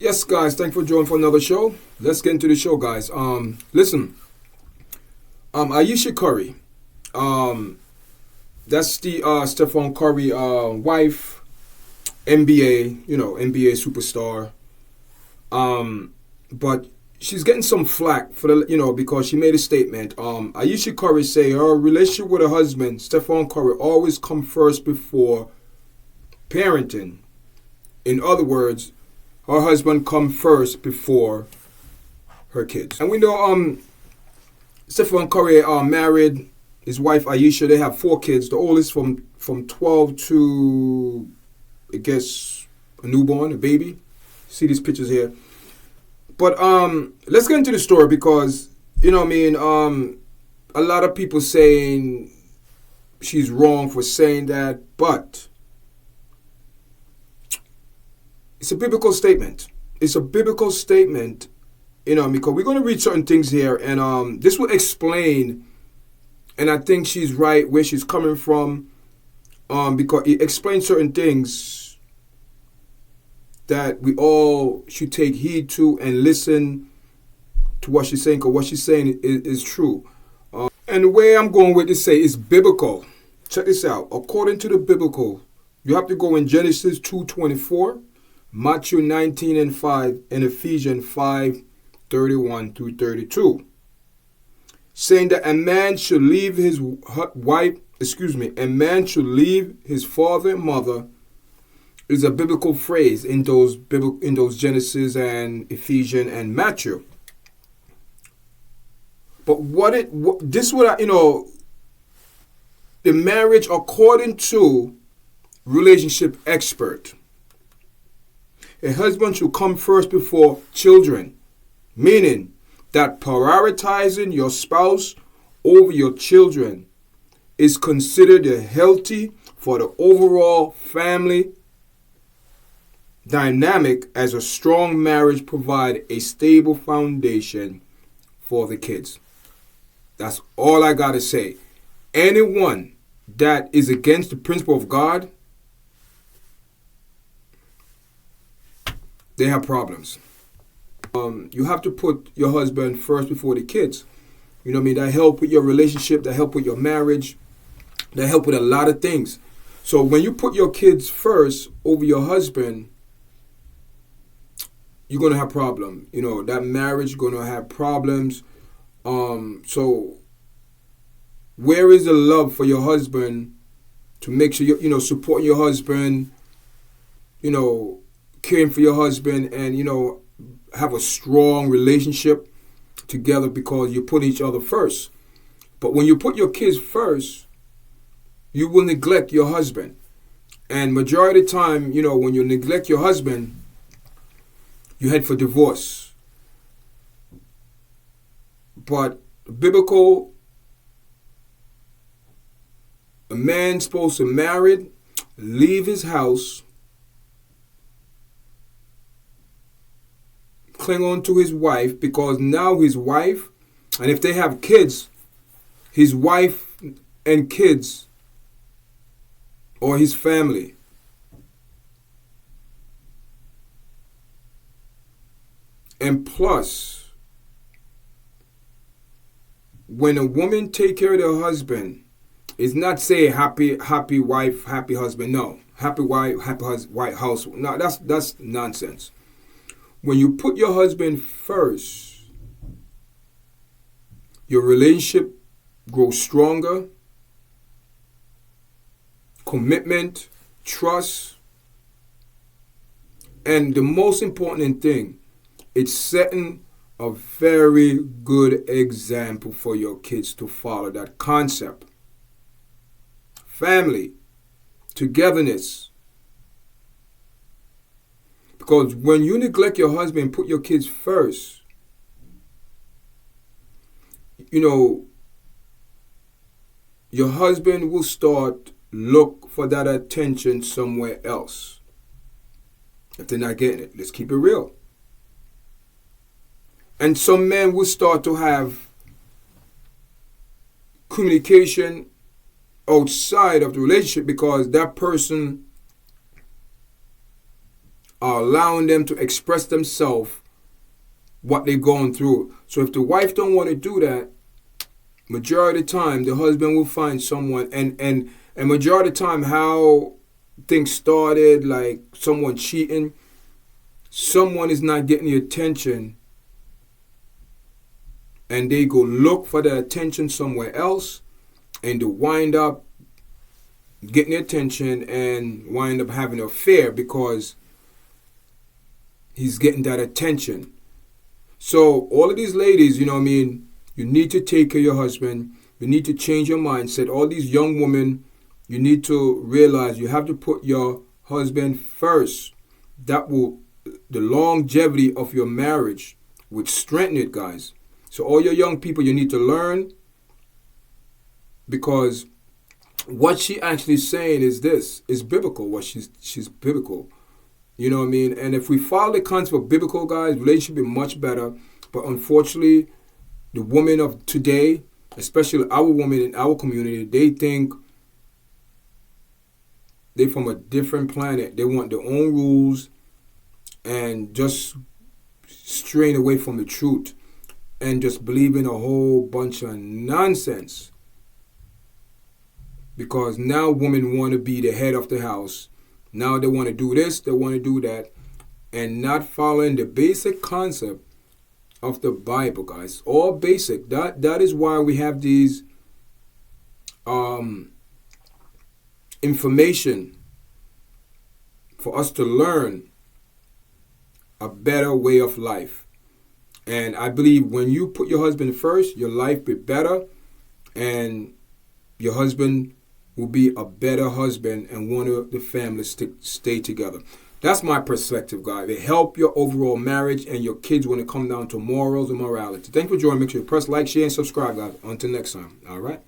Yes, guys, thanks for joining for another show. Let's get into the show, guys. Listen, Ayesha Curry, um, that's the Stephon Curry wife, NBA, NBA superstar. But she's getting some flack for because she made a statement. Ayesha Curry say her relationship with her husband, Stephon Curry, always come first before parenting. In other words, her husband come first before her kids. And we know Stephen Curry married his wife Ayesha. They have 4 kids. The oldest from 12 to I guess a newborn, a baby. See these pictures here. But let's get into the story because a lot of people saying she's wrong for saying that, but it's a biblical statement. It's a biblical statement, because we're going to read certain things here, and this will explain, and I think she's right where she's coming from, because it explains certain things that we all should take heed to and listen to what she's saying, because what she's saying is true. And the way I'm going with this say is biblical. Check this out. According to the biblical, you have to go in Genesis 2:24. Matthew 19:5 and Ephesians 5:31 through 32, saying that a man should leave his leave his father and mother is a biblical phrase in those Genesis and Ephesians and Matthew. But the marriage according to relationship expert. A husband should come first before children, meaning that prioritizing your spouse over your children is considered healthy for the overall family dynamic, as a strong marriage provides a stable foundation for the kids. That's all I got to say. Anyone that is against the principle of God, they have problems. You have to put your husband first before the kids. That help with your relationship, that help with your marriage, that help with a lot of things. So when you put your kids first over your husband, you're going to have problems. That marriage is going to have problems. So where is the love for your husband to make sure you supporting your husband, caring for your husband, and have a strong relationship together because you put each other first. But when you put your kids first, you will neglect your husband. And majority of the time, when you neglect your husband, you head for divorce. But biblical, a man's supposed to marry, leave his house, cling on to his wife, because now his wife, and if they have kids, his wife and kids, or his family, and plus, when a woman take care of her husband, it's not say happy wife, happy husband. No, happy wife, happy white house. No, that's nonsense. When you put your husband first, your relationship grows stronger. Commitment, trust, and the most important thing, it's setting a very good example for your kids to follow. That concept. Family, togetherness. Because when you neglect your husband and put your kids first, your husband will start look for that attention somewhere else. If they're not getting it, let's keep it real. And some men will start to have communication outside of the relationship because that person are allowing them to express themselves, what they're going through. So if the wife don't want to do that, majority of the time the husband will find someone, and majority of the time how things started, like someone cheating, someone is not getting the attention, and they go look for the attention somewhere else, and they wind up getting the attention and wind up having an affair because he's getting that attention. So all of these ladies, you know what I mean, you need to take care of your husband. You need to change your mindset. All these young women, you need to realize you have to put your husband first. That will, the longevity of your marriage would strengthen it, guys. So all your young people, you need to learn, because what she actually saying is this, is biblical. What she's biblical. You know what I mean? And if we follow the concept of biblical, guys, relationship will be much better. But unfortunately, the women of today, especially our women in our community, they think they're from a different planet. They want their own rules and just straying away from the truth and just believing a whole bunch of nonsense. Because now women want to be the head of the house. Now they want to do this, they want to do that, and not following the basic concept of the Bible, guys. All basic. That is why we have these information for us to learn a better way of life. And I believe when you put your husband first, your life be better, and your husband will be a better husband and want the family to stay together. That's my perspective, guys. It help your overall marriage and your kids when it comes down to morals and morality. Thank you for joining. Make sure you press like, share, and subscribe, guys. Until next time. All right.